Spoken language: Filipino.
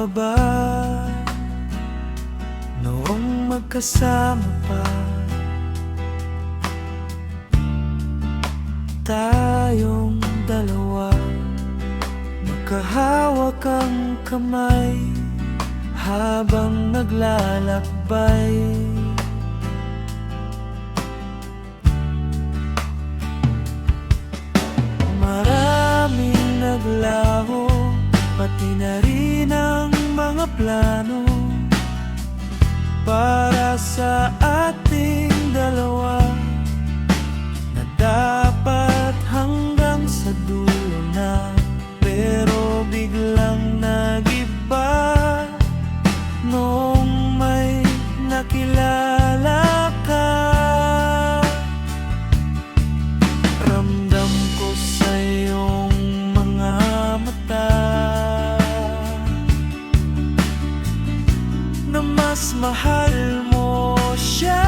pa ba noong magkasama pa tayong dalawa? Magkahawak ang kamay habang naglalakbay. Maraming naglaho, pati na rin ang mga plano para sa ating dalawa, na dapat hanggang sa dulo na. Pero biglang nag-iba noong may nakilala ka. Ramdam ko sa iyong mga mata na mas mahal mo siya.